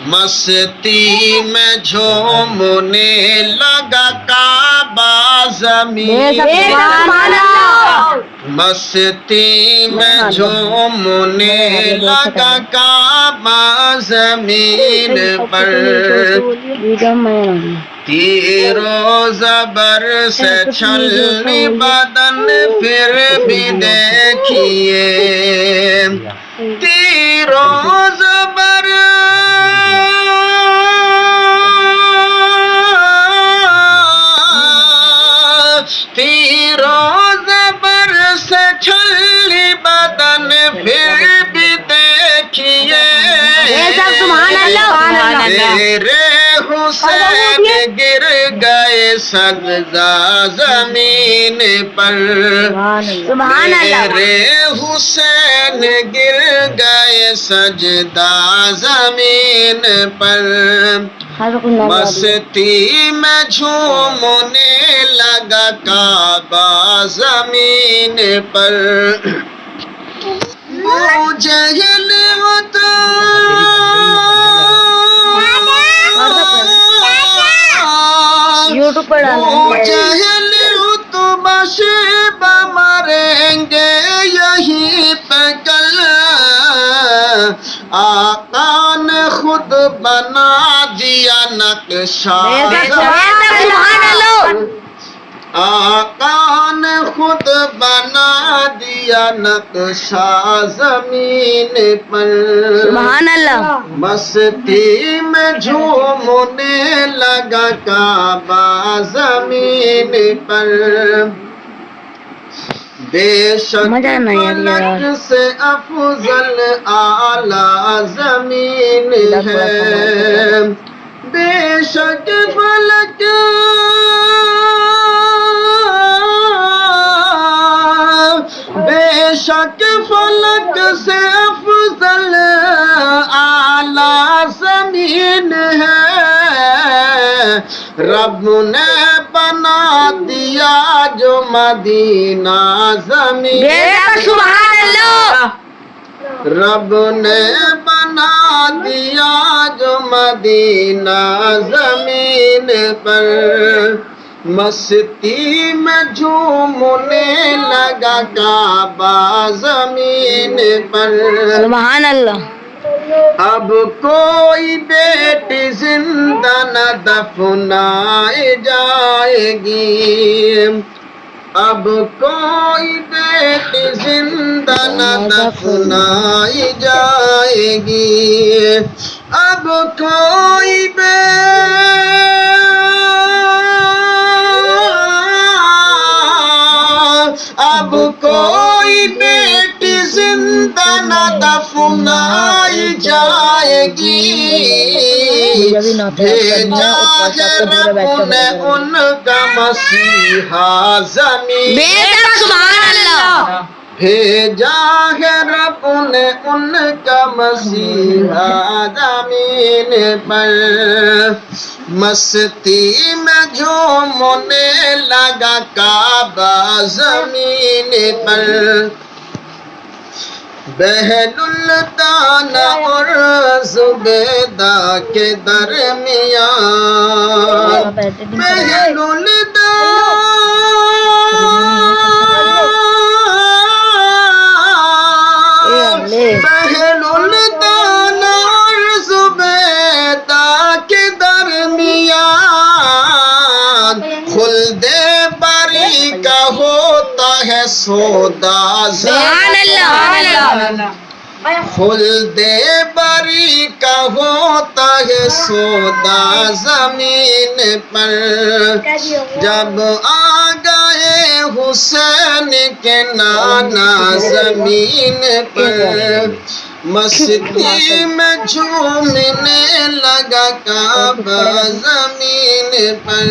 مستی میں جھومنے لگا کعبہ زمین، مستی میں جھومنے لگا کعبہ زمین پر، تیر و زبر سے چھلنی بدن پھر بھی دیکھیے، تیر و زبر تیر و زبر سے چھلنی بدن پھر بھی دیکھیے، تیرے حسین گر گئے سجدہ زمین پر، میرے حسین گر گئے سجدہ زمین پر، مستی میں جھومنے لگا کعبہ زمین پر، جہل ہوتا جہل ہو تو بشیبہ مریں گے یہیں پہ کل، آقا نے خود بنا دیا نقشہ، آقا نے خود بنا دیا نقشہ زمین پر، مستی میں جھومنے لگا کعبہ زمین پر، بے شک فلک سے افضل اعلیٰ زمین ہے، بے شک فلک بے شک فلک سے افضل اعلیٰ زمین ہے، رب نے بنا دیا جو مدینہ زمین، رب نے بنا دیا جو مدینہ زمین پر، مستی میں جھومنے لگا کعبہ زمین پر، سبحان اللہ۔ اب کوئی بیٹی زندہ نہ دفنائی جائے گی، اب کوئی بیٹی زندہ نہ دفنائی جائے گی، اب کوئی اب کوئی بیٹی زندہ نہ دفنائی جائے گی، بھیجا ہے رب نے ان کا مسیحا زمین، بھیجا ہے رب نے ان کا مسیحا زمین پر، مستی میں جھومنے لگا کعبہ زمین پر، بہل الدانا اور زبیدہ کے درمیان، بہل الدانا اور زبیدہ کے درمیان، خلد بری کا ہوتا ہے سودا زمین، خلد بری کا ہوتا ہے سودا زمین پر، جب آ گئے حسین کے نانا زمین پر، مستی میں جھومنے لگا کعبہ زمین پر۔